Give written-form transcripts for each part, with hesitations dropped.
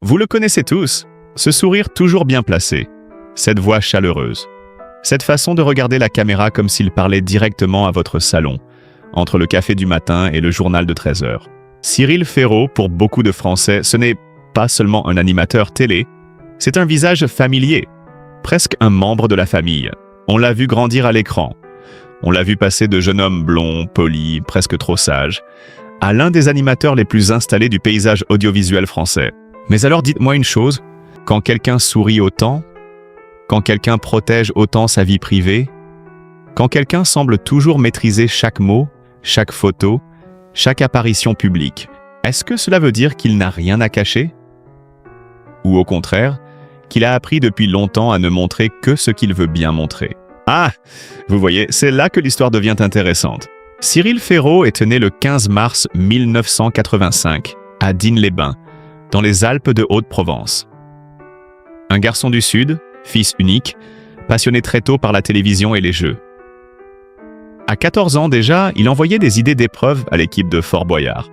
Vous le connaissez tous, ce sourire toujours bien placé, cette voix chaleureuse, cette façon de regarder la caméra comme s'il parlait directement à votre salon, entre le café du matin et le journal de 13 heures. Cyril Ferraud, pour beaucoup de Français, ce n'est pas seulement un animateur télé, c'est un visage familier, presque un membre de la famille. On l'a vu grandir à l'écran. On l'a vu passer de jeune homme blond, poli, presque trop sage, à l'un des animateurs les plus installés du paysage audiovisuel français. Mais alors dites-moi une chose, quand quelqu'un sourit autant, quand quelqu'un protège autant sa vie privée, quand quelqu'un semble toujours maîtriser chaque mot, chaque photo, chaque apparition publique, est-ce que cela veut dire qu'il n'a rien à cacher? Ou au contraire, qu'il a appris depuis longtemps à ne montrer que ce qu'il veut bien montrer? Ah, vous voyez, c'est là que l'histoire devient intéressante. Cyril Ferraud est né le 15 mars 1985 à Digne-les-Bains, dans les Alpes de Haute-Provence. Un garçon du Sud, fils unique, passionné très tôt par la télévision et les jeux. À 14 ans déjà, il envoyait des idées d'épreuves à l'équipe de Fort Boyard.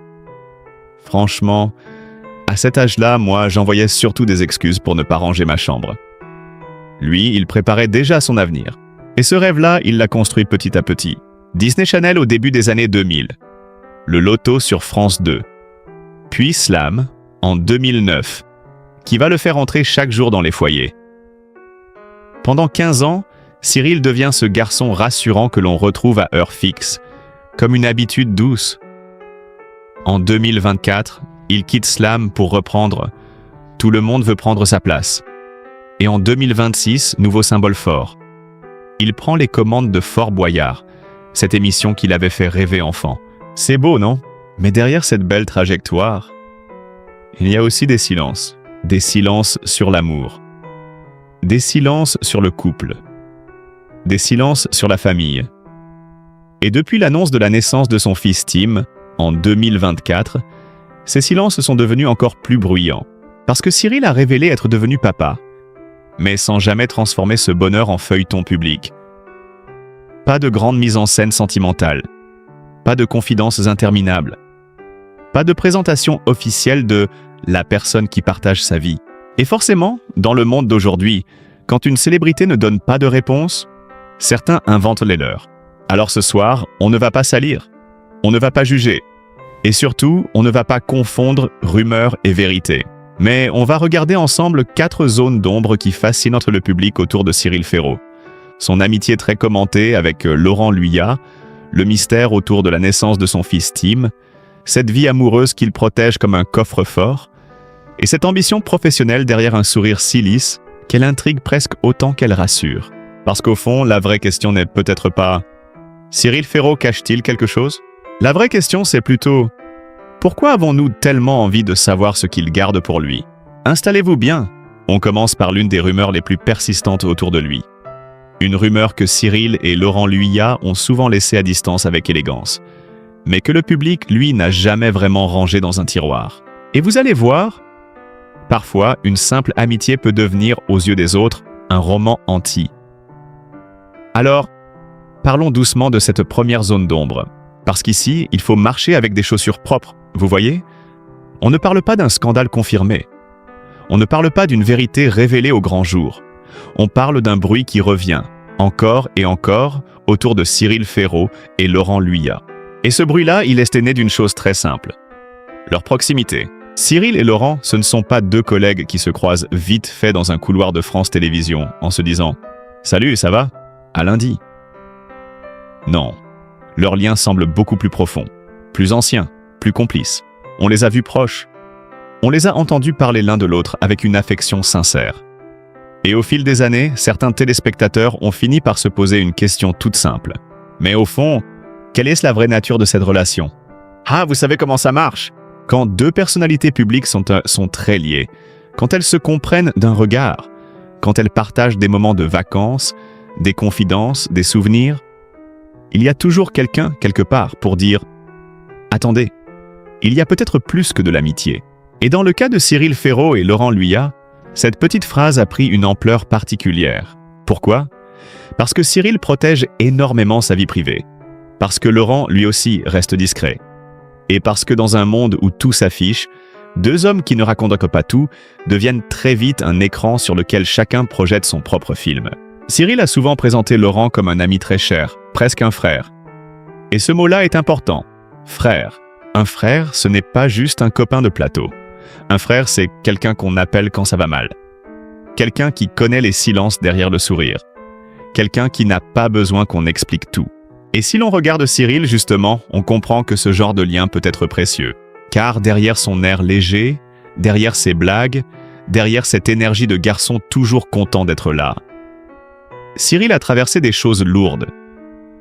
Franchement, à cet âge-là, moi, j'envoyais surtout des excuses pour ne pas ranger ma chambre. Lui, il préparait déjà son avenir. Et ce rêve-là, il l'a construit petit à petit. Disney Channel au début des années 2000. Le Loto sur France 2. Puis Slam, en 2009, qui va le faire entrer chaque jour dans les foyers. Pendant 15 ans, Cyril devient ce garçon rassurant que l'on retrouve à heure fixe, comme une habitude douce. En 2024, il quitte Slam pour reprendre « Tout le monde veut prendre sa place ». Et en 2026, nouveau symbole fort. Il prend les commandes de Fort Boyard, cette émission qui l'avait fait rêver enfant. C'est beau, non? Mais derrière cette belle trajectoire, il y a aussi des silences sur l'amour, des silences sur le couple, des silences sur la famille. Et depuis l'annonce de la naissance de son fils Tim, en 2024, ces silences sont devenus encore plus bruyants, parce que Cyril a révélé être devenu papa, mais sans jamais transformer ce bonheur en feuilleton public. Pas de grande mise en scène sentimentale, pas de confidences interminables, pas de présentation officielle de la personne qui partage sa vie. Et forcément, dans le monde d'aujourd'hui, quand une célébrité ne donne pas de réponse, certains inventent les leurs. Alors ce soir, on ne va pas salir, on ne va pas juger, et surtout, on ne va pas confondre rumeur et vérité. Mais on va regarder ensemble 4 zones d'ombre qui fascinent le public autour de Cyril Ferraud. Son amitié très commentée avec Laurent Luyat, le mystère autour de la naissance de son fils Tim, cette vie amoureuse qu'il protège comme un coffre-fort, et cette ambition professionnelle derrière un sourire si lisse qu'elle intrigue presque autant qu'elle rassure. Parce qu'au fond, la vraie question n'est peut-être pas « Cyril Ferraud cache-t-il quelque chose ?» La vraie question, c'est plutôt « Pourquoi avons-nous tellement envie de savoir ce qu'il garde pour lui ?» Installez-vous bien. On commence par l'une des rumeurs les plus persistantes autour de lui. Une rumeur que Cyril et Laurent Luyat ont souvent laissée à distance avec élégance, mais que le public, lui, n'a jamais vraiment rangée dans un tiroir. Et vous allez voir, parfois, une simple amitié peut devenir, aux yeux des autres, un roman anti. Alors, parlons doucement de cette première zone d'ombre, parce qu'ici, il faut marcher avec des chaussures propres. Vous voyez? On ne parle pas d'un scandale confirmé. On ne parle pas d'une vérité révélée au grand jour. On parle d'un bruit qui revient, encore et encore, autour de Cyril Ferraud et Laurent Luyat. Et ce bruit-là, il est né d'une chose très simple. Leur proximité. Cyril et Laurent, ce ne sont pas 2 collègues qui se croisent vite fait dans un couloir de France Télévisions en se disant « Salut, ça va? À lundi ». Non. Leur lien semble beaucoup plus profond, plus ancien, plus complice. On les a vus proches. On les a entendus parler l'un de l'autre avec une affection sincère. Et au fil des années, certains téléspectateurs ont fini par se poser une question toute simple. Mais au fond, quelle est la vraie nature de cette relation? Ah, vous savez comment ça marche? Quand 2 personnalités publiques sont très liées, quand elles se comprennent d'un regard, quand elles partagent des moments de vacances, des confidences, des souvenirs, il y a toujours quelqu'un, quelque part, pour dire « Attendez, il y a peut-être plus que de l'amitié ». Et dans le cas de Cyril Ferraud et Laurent Luyat, cette petite phrase a pris une ampleur particulière. Pourquoi? Parce que Cyril protège énormément sa vie privée. Parce que Laurent, lui aussi, reste discret. Et parce que dans un monde où tout s'affiche, Deux hommes qui ne racontent pas tout deviennent très vite un écran sur lequel chacun projette son propre film. Cyril a souvent présenté Laurent comme un ami très cher, presque un frère. Et ce mot-là est important, frère. Un frère, ce n'est pas juste un copain de plateau. Un frère, c'est quelqu'un qu'on appelle quand ça va mal. Quelqu'un qui connaît les silences derrière le sourire. Quelqu'un qui n'a pas besoin qu'on explique tout. Et si l'on regarde Cyril, justement, on comprend que ce genre de lien peut être précieux. Car derrière son air léger, derrière ses blagues, derrière cette énergie de garçon toujours content d'être là, Cyril a traversé des choses lourdes.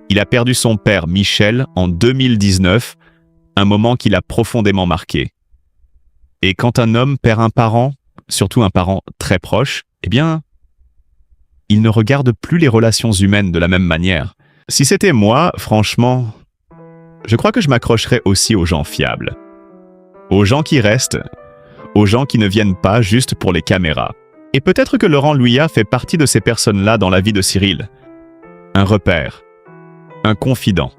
Il a perdu son père, Michel, en 2019, un moment qui l'a profondément marqué. Et quand un homme perd un parent, surtout un parent très proche, eh bien, il ne regarde plus les relations humaines de la même manière. Si c'était moi, franchement, je crois que je m'accrocherais aussi aux gens fiables. Aux gens qui restent, aux gens qui ne viennent pas juste pour les caméras. Et peut-être que Laurent Luyat fait partie de ces personnes-là dans la vie de Cyril. Un repère, un confident,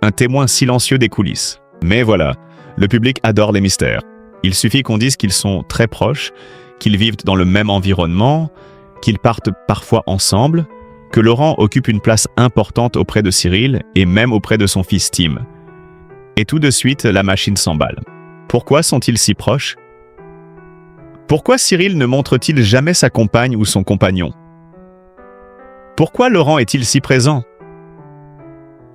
un témoin silencieux des coulisses. Mais voilà, le public adore les mystères. Il suffit qu'on dise qu'ils sont très proches, qu'ils vivent dans le même environnement, qu'ils partent parfois ensemble, que Laurent occupe une place importante auprès de Cyril et même auprès de son fils Tim. Et tout de suite, la machine s'emballe. Pourquoi sont-ils si proches? Pourquoi Cyril ne montre-t-il jamais sa compagne ou son compagnon? Pourquoi Laurent est-il si présent?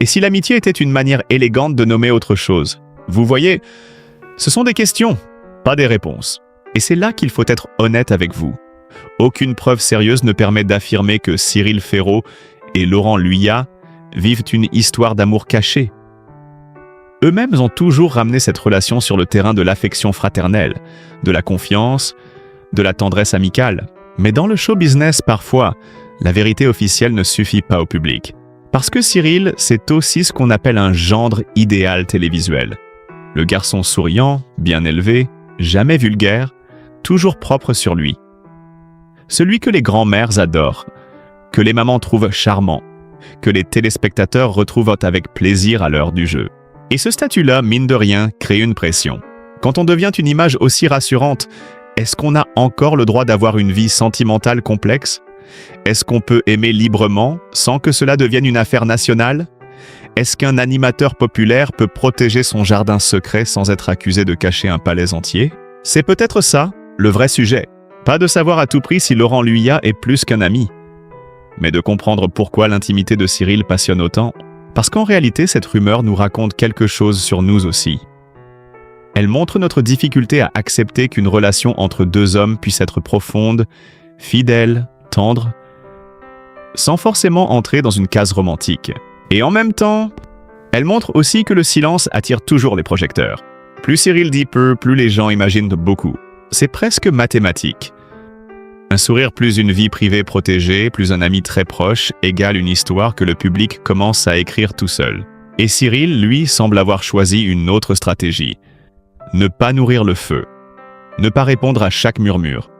Et si l'amitié était une manière élégante de nommer autre chose? Vous voyez, ce sont des questions, pas des réponses. Et c'est là qu'il faut être honnête avec vous. Aucune preuve sérieuse ne permet d'affirmer que Cyril Ferraud et Laurent Luyat vivent une histoire d'amour cachée. Eux-mêmes ont toujours ramené cette relation sur le terrain de l'affection fraternelle, de la confiance, de la tendresse amicale. Mais dans le show business, parfois, la vérité officielle ne suffit pas au public. Parce que Cyril, c'est aussi ce qu'on appelle un gendre idéal télévisuel. Le garçon souriant, bien élevé, jamais vulgaire, toujours propre sur lui. Celui que les grands-mères adorent, que les mamans trouvent charmant, que les téléspectateurs retrouvent avec plaisir à l'heure du jeu. Et ce statut-là, mine de rien, crée une pression. Quand on devient une image aussi rassurante, est-ce qu'on a encore le droit d'avoir une vie sentimentale complexe? Est-ce qu'on peut aimer librement sans que cela devienne une affaire nationale? Est-ce qu'un animateur populaire peut protéger son jardin secret sans être accusé de cacher un palais entier? C'est peut-être ça, le vrai sujet. Pas de savoir à tout prix si Laurent Luyat est plus qu'un ami, mais de comprendre pourquoi l'intimité de Cyril passionne autant. Parce qu'en réalité, cette rumeur nous raconte quelque chose sur nous aussi. Elle montre notre difficulté à accepter qu'une relation entre deux hommes puisse être profonde, fidèle, tendre, sans forcément entrer dans une case romantique. Et en même temps, elle montre aussi que le silence attire toujours les projecteurs. Plus Cyril dit peu, plus les gens imaginent beaucoup. C'est presque mathématique. Un sourire plus une vie privée protégée, plus un ami très proche, égale une histoire que le public commence à écrire tout seul. Et Cyril, lui, semble avoir choisi une autre stratégie. Ne pas nourrir le feu. Ne pas répondre à chaque murmure.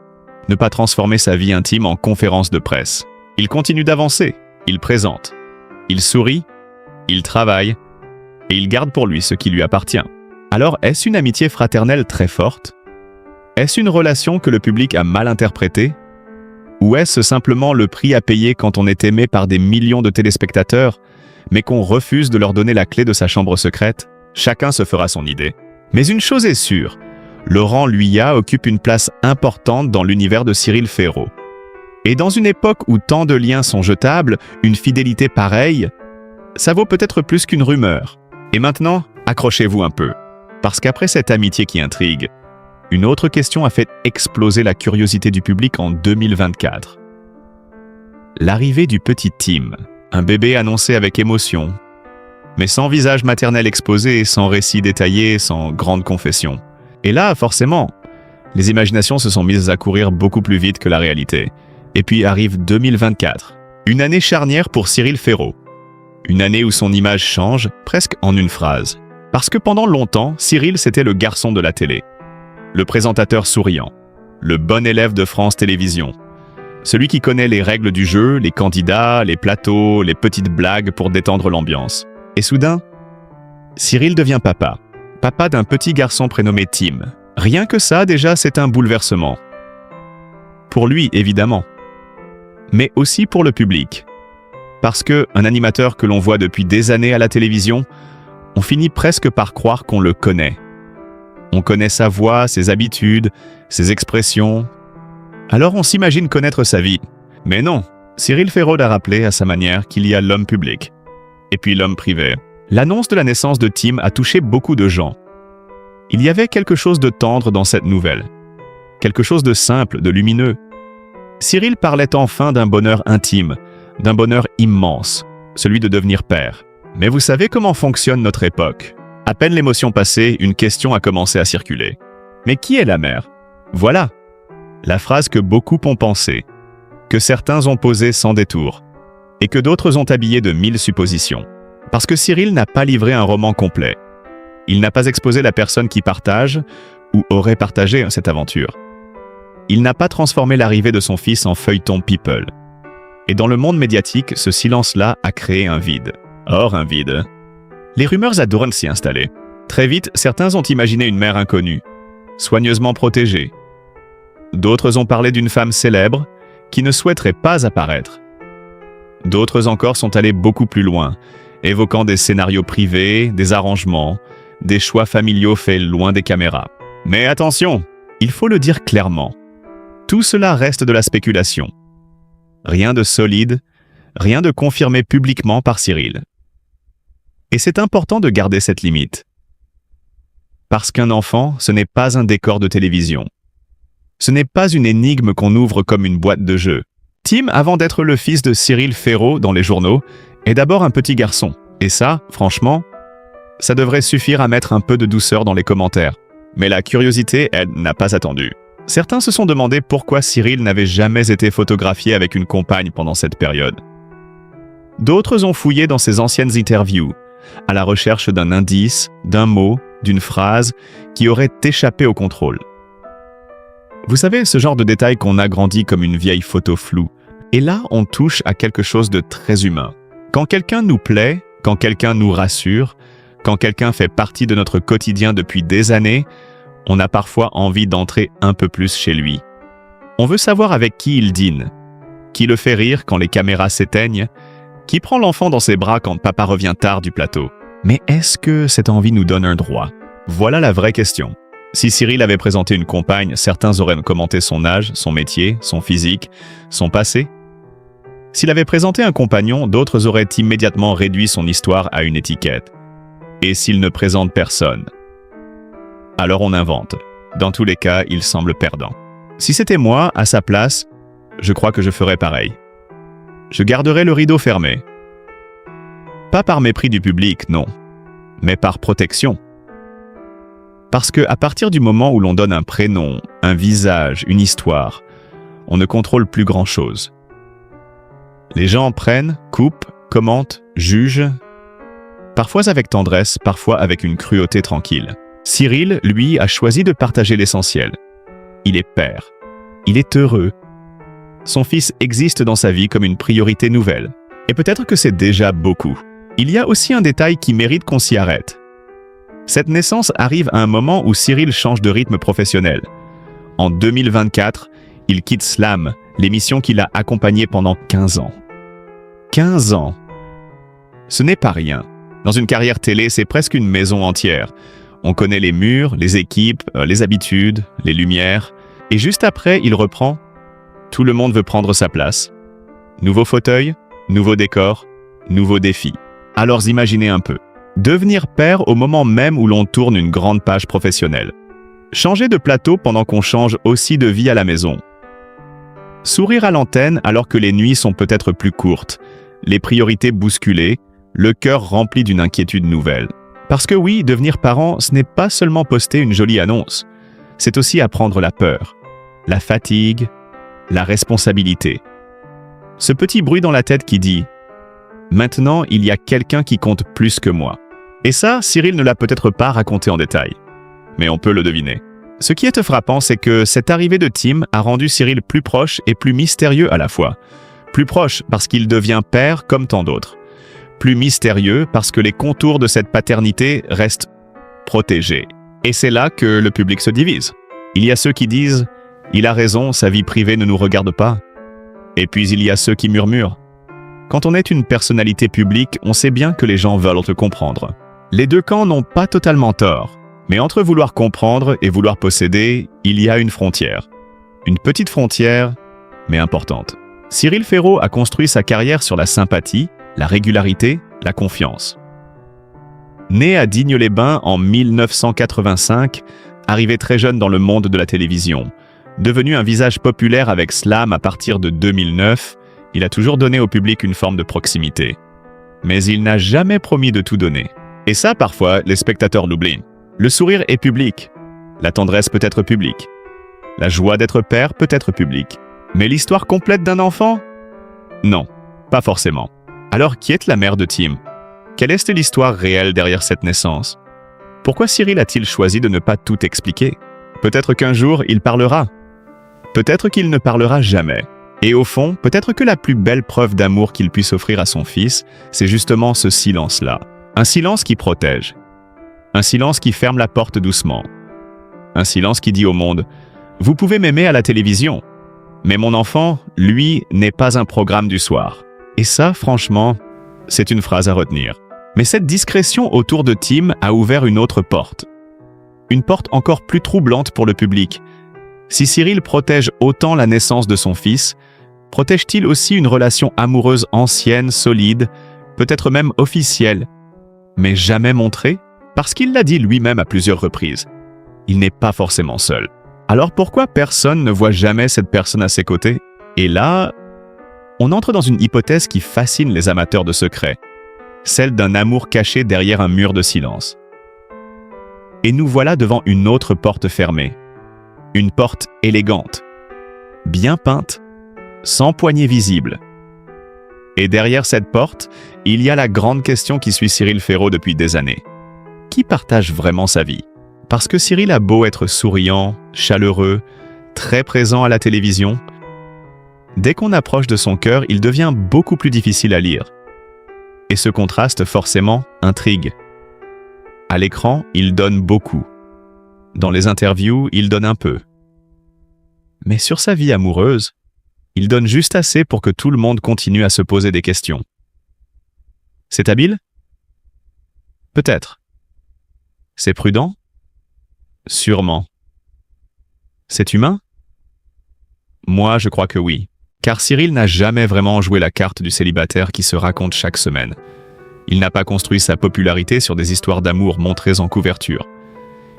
Ne pas transformer sa vie intime en conférence de presse. Il continue d'avancer, il présente. Il sourit, il travaille, et il garde pour lui ce qui lui appartient. Alors, est-ce une amitié fraternelle très forte? Est-ce une relation que le public a mal interprétée? Ou est-ce simplement le prix à payer quand on est aimé par des millions de téléspectateurs, mais qu'on refuse de leur donner la clé de sa chambre secrète? Chacun se fera son idée. Mais une chose est sûre, Laurent Luyat occupe une place importante dans l'univers de Cyril Ferraud. Et dans une époque où tant de liens sont jetables, une fidélité pareille, ça vaut peut-être plus qu'une rumeur. Et maintenant, accrochez-vous un peu, parce qu'après cette amitié qui intrigue, une autre question a fait exploser la curiosité du public en 2024. L'arrivée du petit Tim, un bébé annoncé avec émotion, mais sans visage maternel exposé, sans récit détaillé, sans grande confession. Et là, forcément, les imaginations se sont mises à courir beaucoup plus vite que la réalité. Et puis arrive 2024, une année charnière pour Cyril Ferraud. Une année où son image change presque en une phrase. Parce que pendant longtemps, Cyril c'était le garçon de la télé. Le présentateur souriant, le bon élève de France Télévisions, celui qui connaît les règles du jeu, les candidats, les plateaux, les petites blagues pour détendre l'ambiance. Et soudain, Cyril devient papa. Papa d'un petit garçon prénommé Tim. Rien que ça, déjà, c'est un bouleversement. Pour lui, évidemment. Mais aussi pour le public. Parce qu'un animateur que l'on voit depuis des années à la télévision, on finit presque par croire qu'on le connaît. On connaît sa voix, ses habitudes, ses expressions. Alors on s'imagine connaître sa vie. Mais non, Cyril Ferraud a rappelé à sa manière qu'il y a l'homme public. Et puis l'homme privé. L'annonce de la naissance de Tim a touché beaucoup de gens. Il y avait quelque chose de tendre dans cette nouvelle. Quelque chose de simple, de lumineux. Cyril parlait enfin d'un bonheur intime, d'un bonheur immense, celui de devenir père. Mais vous savez comment fonctionne notre époque. À peine l'émotion passée, une question a commencé à circuler. Mais qui est la mère? Voilà, la phrase que beaucoup ont pensée, que certains ont posée sans détour, et que d'autres ont habillée de 1000 suppositions. Parce que Cyril n'a pas livré un roman complet. Il n'a pas exposé la personne qui partage, ou aurait partagé cette aventure. Il n'a pas transformé l'arrivée de son fils en feuilleton people. Et dans le monde médiatique, ce silence-là a créé un vide. Or, un vide. Les rumeurs adorent s'y installer. Très vite, certains ont imaginé une mère inconnue, soigneusement protégée. D'autres ont parlé d'une femme célèbre qui ne souhaiterait pas apparaître. D'autres encore sont allés beaucoup plus loin, évoquant des scénarios privés, des arrangements, des choix familiaux faits loin des caméras. Mais attention, il faut le dire clairement. Tout cela reste de la spéculation. Rien de solide, rien de confirmé publiquement par Cyril. Et c'est important de garder cette limite. Parce qu'un enfant, ce n'est pas un décor de télévision. Ce n'est pas une énigme qu'on ouvre comme une boîte de jeu. Tim, avant d'être le fils de Cyril Ferraud dans les journaux, est d'abord un petit garçon. Et ça, franchement, ça devrait suffire à mettre un peu de douceur dans les commentaires. Mais la curiosité, elle, n'a pas attendu. Certains se sont demandé pourquoi Cyril n'avait jamais été photographié avec une compagne pendant cette période. D'autres ont fouillé dans ses anciennes interviews, à la recherche d'un indice, d'un mot, d'une phrase qui aurait échappé au contrôle. Vous savez, ce genre de détail qu'on agrandit comme une vieille photo floue. Et là, on touche à quelque chose de très humain. Quand quelqu'un nous plaît, quand quelqu'un nous rassure, quand quelqu'un fait partie de notre quotidien depuis des années, on a parfois envie d'entrer un peu plus chez lui. On veut savoir avec qui il dîne, qui le fait rire quand les caméras s'éteignent, qui prend l'enfant dans ses bras quand papa revient tard du plateau. Mais est-ce que cette envie nous donne un droit? Voilà la vraie question. Si Cyril avait présenté une compagne, certains auraient commenté son âge, son métier, son physique, son passé. S'il avait présenté un compagnon, d'autres auraient immédiatement réduit son histoire à une étiquette. Et s'il ne présente personne? Alors on invente. Dans tous les cas, il semble perdant. Si c'était moi, à sa place, je crois que je ferais pareil. Je garderais le rideau fermé. Pas par mépris du public, non, mais par protection. Parce qu'à partir du moment où l'on donne un prénom, un visage, une histoire, on ne contrôle plus grand-chose. Les gens prennent, coupent, commentent, jugent, parfois avec tendresse, parfois avec une cruauté tranquille. Cyril, lui, a choisi de partager l'essentiel. Il est père. Il est heureux. Son fils existe dans sa vie comme une priorité nouvelle. Et peut-être que c'est déjà beaucoup. Il y a aussi un détail qui mérite qu'on s'y arrête. Cette naissance arrive à un moment où Cyril change de rythme professionnel. En 2024, il quitte Slam, l'émission qui l'a accompagné pendant 15 ans. 15 ans! Ce n'est pas rien. Dans une carrière télé, c'est presque une maison entière. On connaît les murs, les équipes, les habitudes, les lumières. Et juste après, il reprend. Tout le monde veut prendre sa place. Nouveau fauteuil, nouveau décor, nouveau défi. Alors imaginez un peu. Devenir père au moment même où l'on tourne une grande page professionnelle. Changer de plateau pendant qu'on change aussi de vie à la maison. Sourire à l'antenne alors que les nuits sont peut-être plus courtes. Les priorités bousculées, le cœur rempli d'une inquiétude nouvelle. Parce que oui, devenir parent, ce n'est pas seulement poster une jolie annonce. C'est aussi apprendre la peur, la fatigue, la responsabilité. Ce petit bruit dans la tête qui dit « Maintenant, il y a quelqu'un qui compte plus que moi ». Et ça, Cyril ne l'a peut-être pas raconté en détail. Mais on peut le deviner. Ce qui est frappant, c'est que cette arrivée de Tim a rendu Cyril plus proche et plus mystérieux à la fois. Plus proche parce qu'il devient père comme tant d'autres. Plus mystérieux parce que les contours de cette paternité restent protégés. Et c'est là que le public se divise. Il y a ceux qui disent « Il a raison, sa vie privée ne nous regarde pas ». Et puis il y a ceux qui murmurent. Quand on est une personnalité publique, on sait bien que les gens veulent te comprendre. Les deux camps n'ont pas totalement tort. Mais entre vouloir comprendre et vouloir posséder, il y a une frontière. Une petite frontière, mais importante. Cyril Ferraud a construit sa carrière sur la sympathie, la régularité, la confiance. Né à Digne-les-Bains en 1985, arrivé très jeune dans le monde de la télévision, devenu un visage populaire avec Slam à partir de 2009, il a toujours donné au public une forme de proximité. Mais il n'a jamais promis de tout donner. Et ça, parfois, les spectateurs l'oublient. Le sourire est public. La tendresse peut être publique. La joie d'être père peut être publique. Mais l'histoire complète d'un enfant? Non, pas forcément. Alors, qui est la mère de Tim? Quelle est l'histoire réelle derrière cette naissance? Pourquoi Cyril a-t-il choisi de ne pas tout expliquer? Peut-être qu'un jour, il parlera. Peut-être qu'il ne parlera jamais. Et au fond, peut-être que la plus belle preuve d'amour qu'il puisse offrir à son fils, c'est justement ce silence-là. Un silence qui protège. Un silence qui ferme la porte doucement. Un silence qui dit au monde « Vous pouvez m'aimer à la télévision, mais mon enfant, lui, n'est pas un programme du soir. » Et ça, franchement, c'est une phrase à retenir. Mais cette discrétion autour de Tim a ouvert une autre porte. Une porte encore plus troublante pour le public. Si Cyril protège autant la naissance de son fils, protège-t-il aussi une relation amoureuse ancienne, solide, peut-être même officielle, mais jamais montrée? Parce qu'il l'a dit lui-même à plusieurs reprises. Il n'est pas forcément seul. Alors pourquoi personne ne voit jamais cette personne à ses côtés? Et là, on entre dans une hypothèse qui fascine les amateurs de secrets, celle d'un amour caché derrière un mur de silence. Et nous voilà devant une autre porte fermée. Une porte élégante, bien peinte, sans poignée visible. Et derrière cette porte, il y a la grande question qui suit Cyril Ferraud depuis des années. Qui partage vraiment sa vie? Parce que Cyril a beau être souriant, chaleureux, très présent à la télévision, dès qu'on approche de son cœur, il devient beaucoup plus difficile à lire. Et ce contraste forcément intrigue. À l'écran, il donne beaucoup. Dans les interviews, il donne un peu. Mais sur sa vie amoureuse, il donne juste assez pour que tout le monde continue à se poser des questions. C'est habile? Peut-être. C'est prudent? Sûrement. C'est humain? Moi, je crois que oui. Car Cyril n'a jamais vraiment joué la carte du célibataire qui se raconte chaque semaine. Il n'a pas construit sa popularité sur des histoires d'amour montrées en couverture.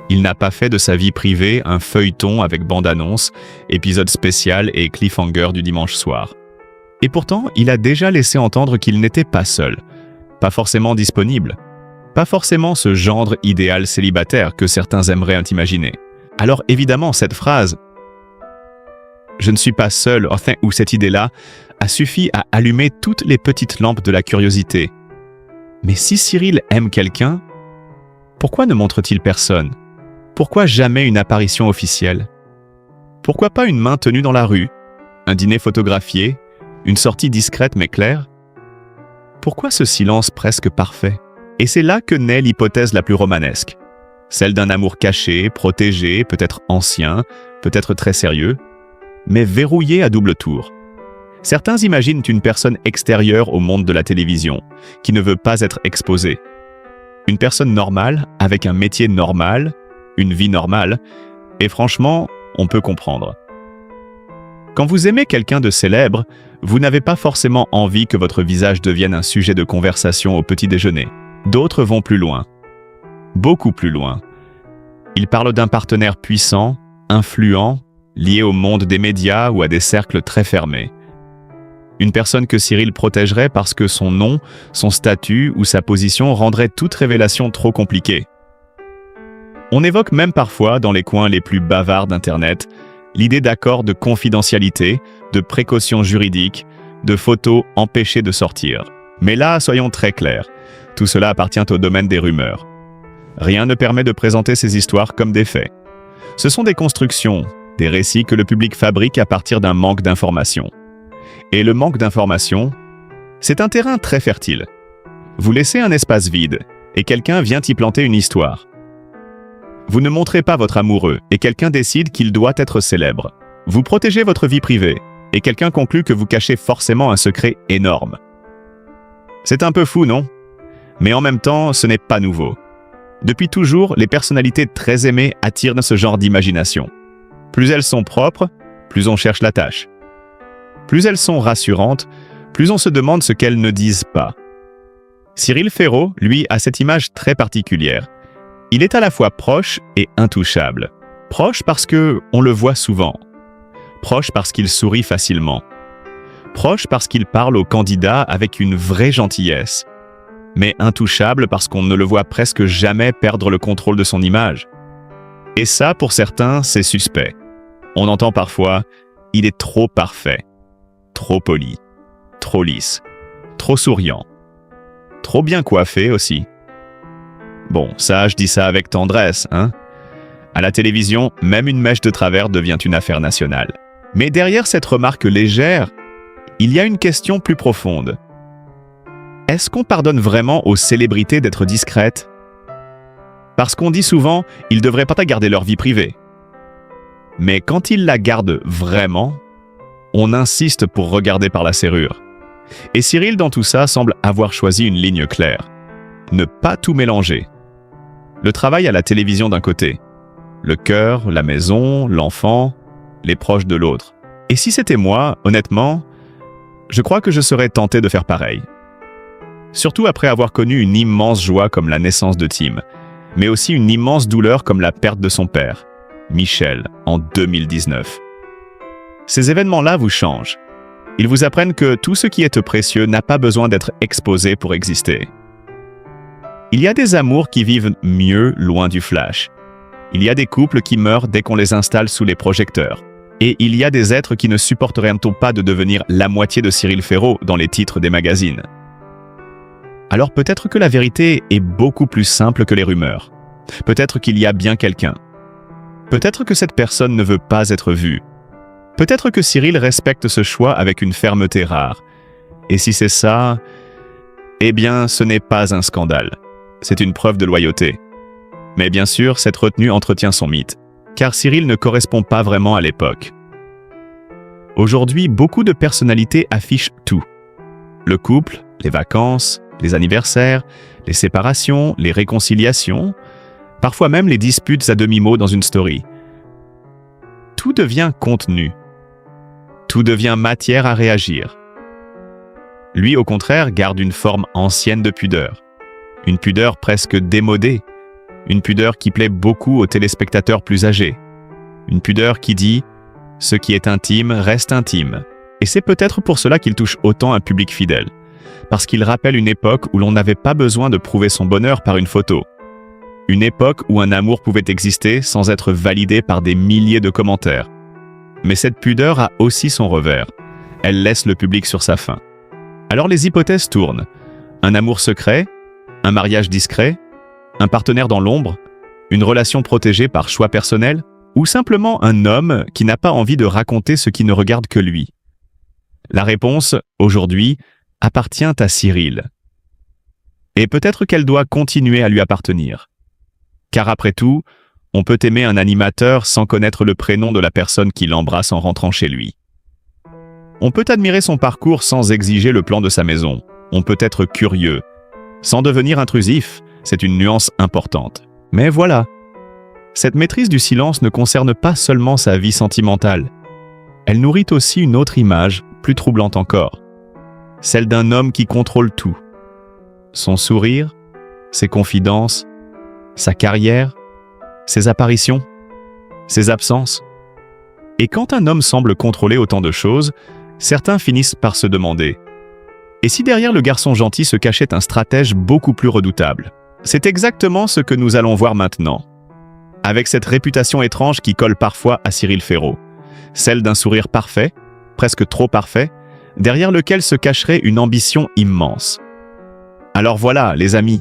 Il n'a pas fait de sa vie privée un feuilleton avec bande-annonce, épisode spécial et cliffhanger du dimanche soir. Et pourtant, il a déjà laissé entendre qu'il n'était pas seul, pas forcément disponible, pas forcément ce gendre idéal célibataire que certains aimeraient imaginer. Alors évidemment, cette phrase « Je ne suis pas seul » ou cette idée-là a suffi à allumer toutes les petites lampes de la curiosité. Mais si Cyril aime quelqu'un, pourquoi ne montre-t-il personne? Pourquoi jamais une apparition officielle? Pourquoi pas une main tenue dans la rue? Un dîner photographié? Une sortie discrète mais claire? Pourquoi ce silence presque parfait? Et c'est là que naît l'hypothèse la plus romanesque. Celle d'un amour caché, protégé, peut-être ancien, peut-être très sérieux, mais verrouillé à double tour. Certains imaginent une personne extérieure au monde de la télévision, qui ne veut pas être exposée. Une personne normale, avec un métier normal, une vie normale, et franchement, on peut comprendre. Quand vous aimez quelqu'un de célèbre, vous n'avez pas forcément envie que votre visage devienne un sujet de conversation au petit déjeuner. D'autres vont plus loin. Beaucoup plus loin. Ils parlent d'un partenaire puissant, influent, lié au monde des médias ou à des cercles très fermés. Une personne que Cyril protégerait parce que son nom, son statut ou sa position rendrait toute révélation trop compliquée. On évoque même parfois, dans les coins les plus bavards d'Internet, l'idée d'accords de confidentialité, de précautions juridiques, de photos empêchées de sortir. Mais là, soyons très clairs, tout cela appartient au domaine des rumeurs. Rien ne permet de présenter ces histoires comme des faits. Ce sont des constructions, des récits que le public fabrique à partir d'un manque d'informations. Et le manque d'informations, c'est un terrain très fertile. Vous laissez un espace vide, et quelqu'un vient y planter une histoire. Vous ne montrez pas votre amoureux et quelqu'un décide qu'il doit être célèbre. Vous protégez votre vie privée et quelqu'un conclut que vous cachez forcément un secret énorme. C'est un peu fou, non? Mais en même temps, ce n'est pas nouveau. Depuis toujours, les personnalités très aimées attirent ce genre d'imagination. Plus elles sont propres, plus on cherche la tâche. Plus elles sont rassurantes, plus on se demande ce qu'elles ne disent pas. Cyril Ferraud, lui, a cette image très particulière. Il est à la fois proche et intouchable. Proche parce que on le voit souvent. Proche parce qu'il sourit facilement. Proche parce qu'il parle aux candidats avec une vraie gentillesse. Mais intouchable parce qu'on ne le voit presque jamais perdre le contrôle de son image. Et ça, pour certains, c'est suspect. On entend parfois « il est trop parfait », trop poli, trop lisse, trop souriant, trop bien coiffé aussi. Bon, ça, je dis ça avec tendresse, hein. À la télévision, même une mèche de travers devient une affaire nationale. Mais derrière cette remarque légère, il y a une question plus profonde. Est-ce qu'on pardonne vraiment aux célébrités d'être discrètes? Parce qu'on dit souvent, ils ne devraient pas garder leur vie privée. Mais quand ils la gardent vraiment, on insiste pour regarder par la serrure. Et Cyril, dans tout ça, semble avoir choisi une ligne claire. Ne pas tout mélanger. Le travail à la télévision d'un côté, le cœur, la maison, l'enfant, les proches de l'autre. Et si c'était moi, honnêtement, je crois que je serais tenté de faire pareil. Surtout après avoir connu une immense joie comme la naissance de Tim, mais aussi une immense douleur comme la perte de son père, Michel, en 2019. Ces événements-là vous changent. Ils vous apprennent que tout ce qui est précieux n'a pas besoin d'être exposé pour exister. Il y a des amours qui vivent mieux loin du flash. Il y a des couples qui meurent dès qu'on les installe sous les projecteurs. Et il y a des êtres qui ne supporteraient pas de devenir la moitié de Cyril Ferraud dans les titres des magazines. Alors peut-être que la vérité est beaucoup plus simple que les rumeurs. Peut-être qu'il y a bien quelqu'un. Peut-être que cette personne ne veut pas être vue. Peut-être que Cyril respecte ce choix avec une fermeté rare. Et si c'est ça, eh bien ce n'est pas un scandale. C'est une preuve de loyauté. Mais bien sûr, cette retenue entretient son mythe, car Cyril ne correspond pas vraiment à l'époque. Aujourd'hui, beaucoup de personnalités affichent tout. Le couple, les vacances, les anniversaires, les séparations, les réconciliations, parfois même les disputes à demi-mot dans une story. Tout devient contenu. Tout devient matière à réagir. Lui, au contraire, garde une forme ancienne de pudeur. Une pudeur presque démodée. Une pudeur qui plaît beaucoup aux téléspectateurs plus âgés. Une pudeur qui dit « ce qui est intime reste intime ». Et c'est peut-être pour cela qu'il touche autant un public fidèle. Parce qu'il rappelle une époque où l'on n'avait pas besoin de prouver son bonheur par une photo. Une époque où un amour pouvait exister sans être validé par des milliers de commentaires. Mais cette pudeur a aussi son revers. Elle laisse le public sur sa faim. Alors les hypothèses tournent. Un amour secret? Un mariage discret? Un partenaire dans l'ombre? Une relation protégée par choix personnel? Ou simplement un homme qui n'a pas envie de raconter ce qui ne regarde que lui? La réponse, aujourd'hui, appartient à Cyril. Et peut-être qu'elle doit continuer à lui appartenir. Car après tout, on peut aimer un animateur sans connaître le prénom de la personne qui l'embrasse en rentrant chez lui. On peut admirer son parcours sans exiger le plan de sa maison. On peut être curieux, sans devenir intrusif. C'est une nuance importante. Mais voilà, cette maîtrise du silence ne concerne pas seulement sa vie sentimentale. Elle nourrit aussi une autre image, plus troublante encore. Celle d'un homme qui contrôle tout. Son sourire, ses confidences, sa carrière, ses apparitions, ses absences. Et quand un homme semble contrôler autant de choses, certains finissent par se demander « Et si derrière le garçon gentil se cachait un stratège beaucoup plus redoutable ?» C'est exactement ce que nous allons voir maintenant. Avec cette réputation étrange qui colle parfois à Cyril Ferraud. Celle d'un sourire parfait, presque trop parfait, derrière lequel se cacherait une ambition immense. Alors voilà, les amis.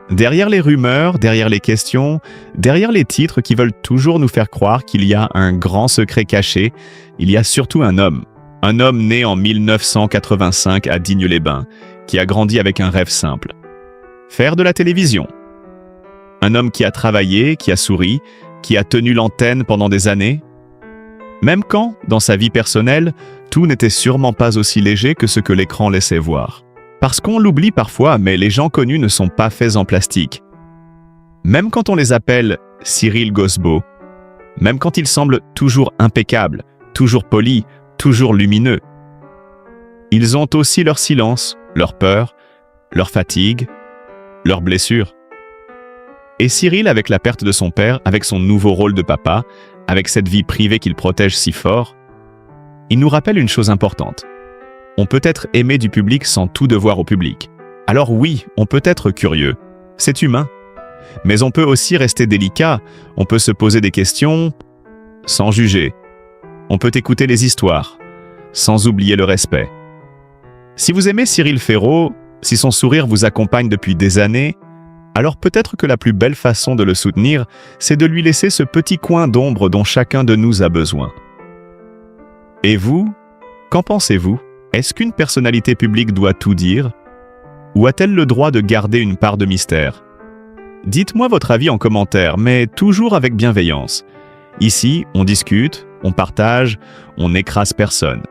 Derrière les rumeurs, derrière les questions, derrière les titres qui veulent toujours nous faire croire qu'il y a un grand secret caché, il y a surtout un homme. Un homme né en 1985 à Digne-les-Bains, qui a grandi avec un rêve simple. Faire de la télévision. Un homme qui a travaillé, qui a souri, qui a tenu l'antenne pendant des années. Même quand, dans sa vie personnelle, tout n'était sûrement pas aussi léger que ce que l'écran laissait voir. Parce qu'on l'oublie parfois, mais les gens connus ne sont pas faits en plastique. Même quand on les appelle Cyril Gosbeau, même quand ils semblent toujours impeccables, toujours polis, toujours lumineux, ils ont aussi leur silence, leur peur, leur fatigue, leurs blessures. Et Cyril, avec la perte de son père, avec son nouveau rôle de papa, avec cette vie privée qu'il protège si fort, il nous rappelle une chose importante. On peut être aimé du public sans tout devoir au public. Alors oui, on peut être curieux, c'est humain. Mais on peut aussi rester délicat, on peut se poser des questions sans juger. On peut écouter les histoires, sans oublier le respect. Si vous aimez Cyril Ferraud, si son sourire vous accompagne depuis des années, alors peut-être que la plus belle façon de le soutenir, c'est de lui laisser ce petit coin d'ombre dont chacun de nous a besoin. Et vous, qu'en pensez-vous? Est-ce qu'une personnalité publique doit tout dire? Ou a-t-elle le droit de garder une part de mystère? Dites-moi votre avis en commentaire, mais toujours avec bienveillance. Ici, on discute, on partage, on n'écrase personne.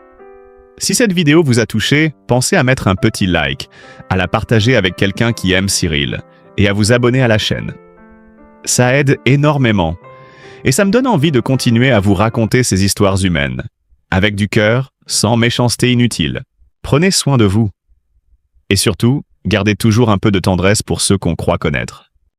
Si cette vidéo vous a touché, pensez à mettre un petit like, à la partager avec quelqu'un qui aime Cyril, et à vous abonner à la chaîne. Ça aide énormément, et ça me donne envie de continuer à vous raconter ces histoires humaines, avec du cœur, sans méchanceté inutile. Prenez soin de vous. Et surtout, gardez toujours un peu de tendresse pour ceux qu'on croit connaître.